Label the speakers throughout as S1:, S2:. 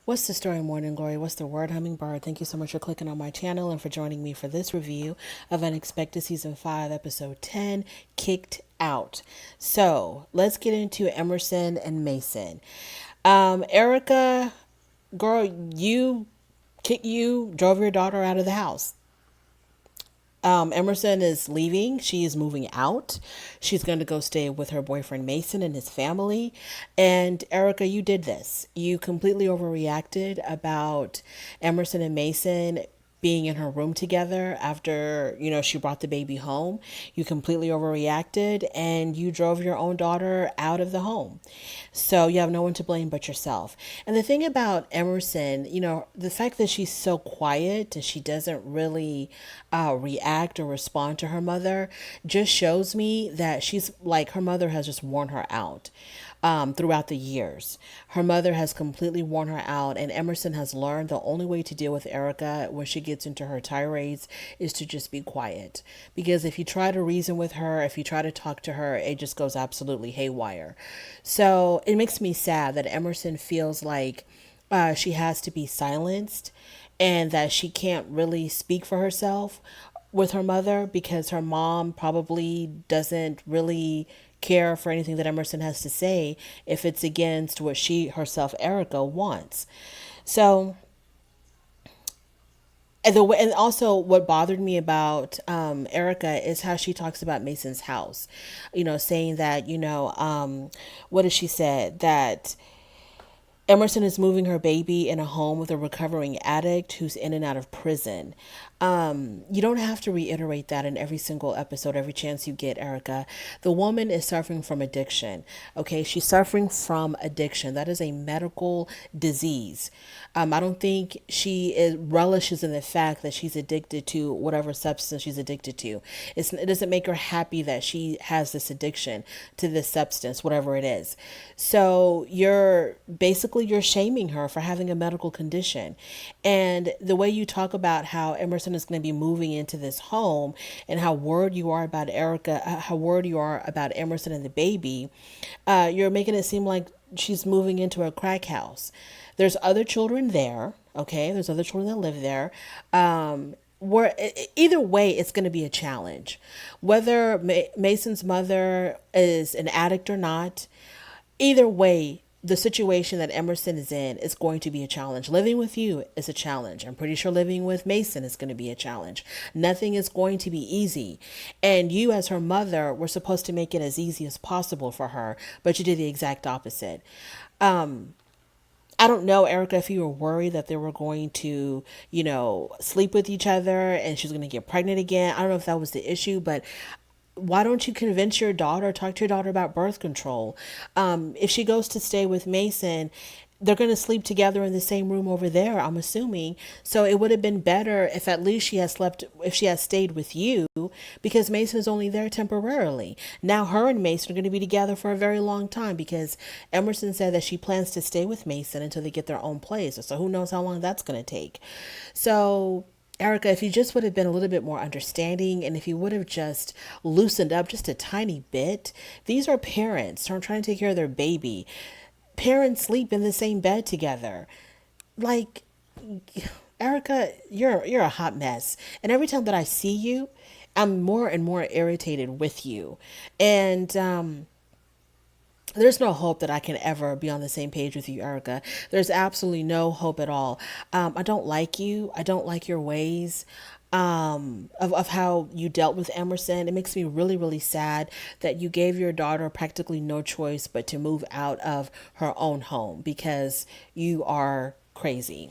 S1: What's the story, Morning Glory? What's the word, Hummingbird? Thank you so much for clicking on my channel and for joining me for this review of Unexpected Season 5, Episode 10, Kicked Out. So, let's get into Emerson and Mason. Erica, girl, you drove your daughter out of the house. Emerson is leaving. She is moving out. She's going to go stay with her boyfriend Mason and his family. And Erica, you did this. You completely overreacted about Emerson and Mason being in her room together after, she brought the baby home. You completely overreacted and you drove your own daughter out of the home. So you have no one to blame but yourself. And the thing about Emerson, the fact that she's so quiet and she doesn't really react or respond to her mother just shows me that she's like her mother has just worn her out throughout the years. Her mother has completely worn her out, and Emerson has learned the only way to deal with Erica when she gets into her tirades is to just be quiet. Because if you try to reason with her, if you try to talk to her, it just goes absolutely haywire. So it makes me sad that Emerson feels like she has to be silenced and that she can't really speak for herself with her mother because her mom probably doesn't really care for anything that Emerson has to say if it's against what she herself, Erica, wants. So, and also what bothered me about Erica is how she talks about Mason's house, saying that what did she said that Emerson is moving her baby in a home with a recovering addict who's in and out of prison. You don't have to reiterate that in every single episode, every chance you get, Erica. The woman is suffering from addiction. Okay, she's suffering from addiction. That is a medical disease. I don't think relishes in the fact that she's addicted to whatever substance she's addicted to. It doesn't make her happy that she has this addiction to this substance, whatever it is. So you're shaming her for having a medical condition. And the way you talk about how Emerson is going to be moving into this home and how worried you are about Erica, how worried you are about Emerson and the baby, you're making it seem like she's moving into a crack house. There's other children there, okay? There's other children that live there. Where either way, it's going to be a challenge. Whether Mason's mother is an addict or not, either way, the situation that Emerson is in is going to be a challenge. Living with you is a challenge. I'm pretty sure living with Mason is going to be a challenge. Nothing is going to be easy. And you, as her mother, were supposed to make it as easy as possible for her, but you did the exact opposite. I don't know, Erica, if you were worried that they were going to, sleep with each other and she was going to get pregnant again. I don't know if that was the issue, but why don't you convince your daughter, talk to your daughter about birth control? If she goes to stay with Mason, they're going to sleep together in the same room over there, I'm assuming. So it would have been better if at least if she had stayed with you, because Mason is only there temporarily. Now her and Mason are going to be together for a very long time because Emerson said that she plans to stay with Mason until they get their own place. So who knows how long that's going to take. So Erica, if you just would have been a little bit more understanding and if you would have just loosened up just a tiny bit, these are parents who are trying to take care of their baby. Parents sleep in the same bed together. Like, Erica, you're a hot mess. And every time that I see you, I'm more and more irritated with you. And there's no hope that I can ever be on the same page with you, Erica. There's absolutely no hope at all. I don't like you. I don't like your ways of how you dealt with Emerson. It makes me really, really sad that you gave your daughter practically no choice but to move out of her own home because you are crazy.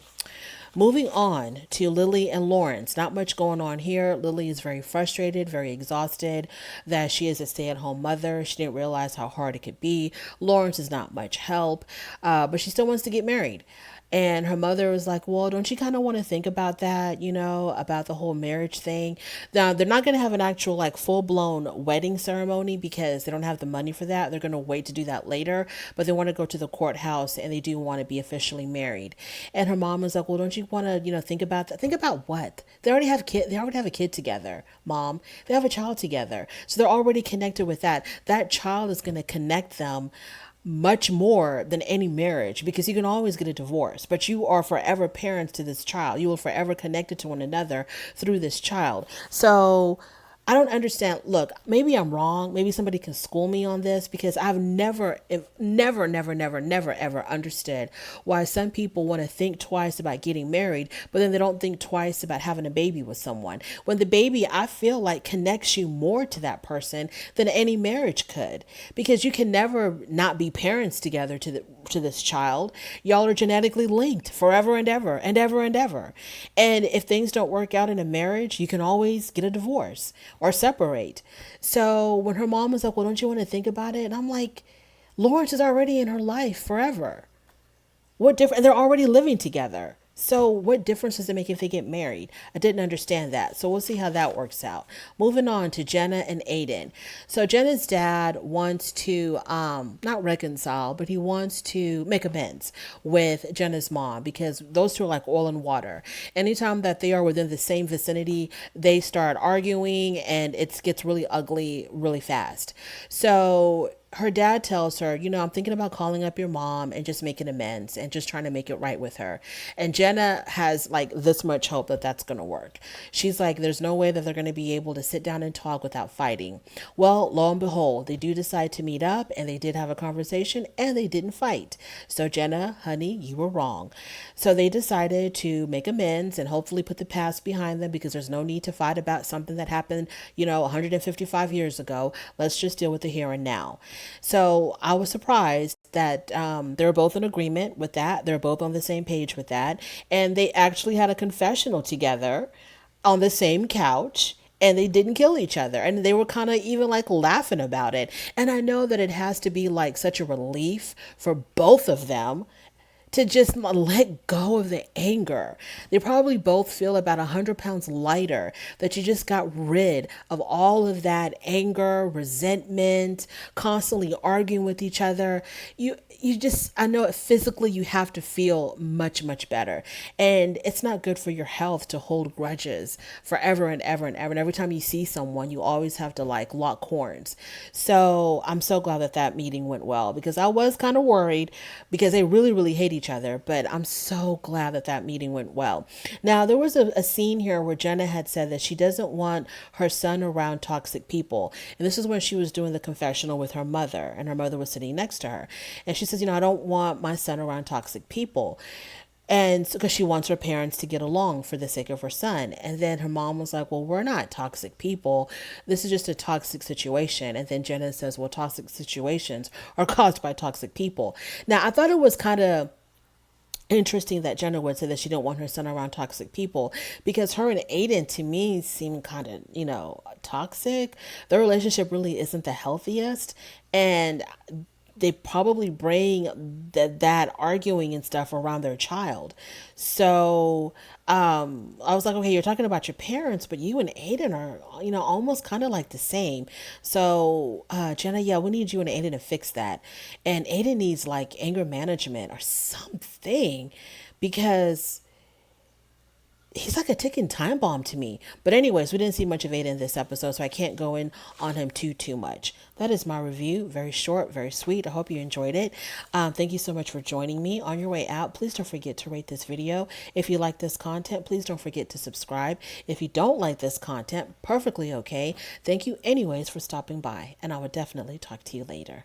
S1: Moving on to Lily and Lawrence. Not much going on here. Lily is very frustrated, very exhausted that she is a stay-at-home mother. She didn't realize how hard it could be. Lawrence is not much help, but she still wants to get married. And her mother was like, well, don't you kind of want to think about that, about the whole marriage thing? Now, they're not going to have an actual, like, full-blown wedding ceremony because they don't have the money for that. They're going to wait to do that later, but they want to go to the courthouse and they do want to be officially married. And her mom was like, well, don't you want to, think about that? Think about what? They already have a kid together, Mom. They have a child together. So they're already connected with that. That child is going to connect them much more than any marriage, because you can always get a divorce, but you are forever parents to this child. You will forever connected to one another through this child. So I don't understand. Look, maybe I'm wrong. Maybe somebody can school me on this, because I've never, ever understood why some people want to think twice about getting married, but then they don't think twice about having a baby with someone. When the baby, I feel like, connects you more to that person than any marriage could, because you can never not be parents together to this child. Y'all are genetically linked forever and ever and ever and ever. And if things don't work out in a marriage, you can always get a divorce or separate. So when her mom was like, well, don't you want to think about it? And I'm like, Lawrence is already in her life forever. What difference? And they're already living together. So what difference does it make if they get married? I didn't understand that. So we'll see how that works out. Moving on to Jenna and Aiden. So Jenna's dad wants to not reconcile, but he wants to make amends with Jenna's mom, because those two are like oil and water. Anytime that they are within the same vicinity, they start arguing, and it gets really ugly really fast. So her dad tells her, I'm thinking about calling up your mom and just making amends and just trying to make it right with her. And Jenna has like this much hope that that's going to work. She's like, there's no way that they're going to be able to sit down and talk without fighting. Well, lo and behold, they do decide to meet up, and they did have a conversation, and they didn't fight. So Jenna, honey, you were wrong. So they decided to make amends and hopefully put the past behind them, because there's no need to fight about something that happened, 155 years ago. Let's just deal with the here and now. So I was surprised that they're both in agreement with that. They're both on the same page with that. And they actually had a confessional together on the same couch. And they didn't kill each other. And they were kind of even like laughing about it. And I know that it has to be like such a relief for both of them to just let go of the anger. They probably both feel about 100 pounds lighter, that you just got rid of all of that anger, resentment, constantly arguing with each other. I know physically you have to feel much, much better. And it's not good for your health to hold grudges forever and ever and ever. And every time you see someone, you always have to like lock horns. So I'm so glad that that meeting went well, because I was kind of worried, because they really, really hate each other. But I'm so glad that that meeting went well. Now, there was a scene here where Jenna had said that she doesn't want her son around toxic people. And this is when she was doing the confessional with her mother, and her mother was sitting next to her. And she says, I don't want my son around toxic people. And because she wants her parents to get along for the sake of her son. And then her mom was like, well, we're not toxic people. This is just a toxic situation. And then Jenna says, well, toxic situations are caused by toxic people. Now, I thought it was kind of interesting that Jenna would say that she didn't want her son around toxic people, because her and Aiden to me seem kind of, toxic. Their relationship really isn't the healthiest. And they probably bring that arguing and stuff around their child. So I was like, okay, you're talking about your parents, but you and Aiden are, almost kind of like the same. So Jenna, yeah, we need you and Aiden to fix that. And Aiden needs like anger management or something, because he's like a ticking time bomb to me. But anyways, we didn't see much of Aiden in this episode, so I can't go in on him too much. That is my review. Very short, very sweet. I hope you enjoyed it. Thank you so much for joining me. On your way out, please don't forget to rate this video. If you like this content, please don't forget to subscribe. If you don't like this content, perfectly okay. Thank you anyways for stopping by, and I will definitely talk to you later.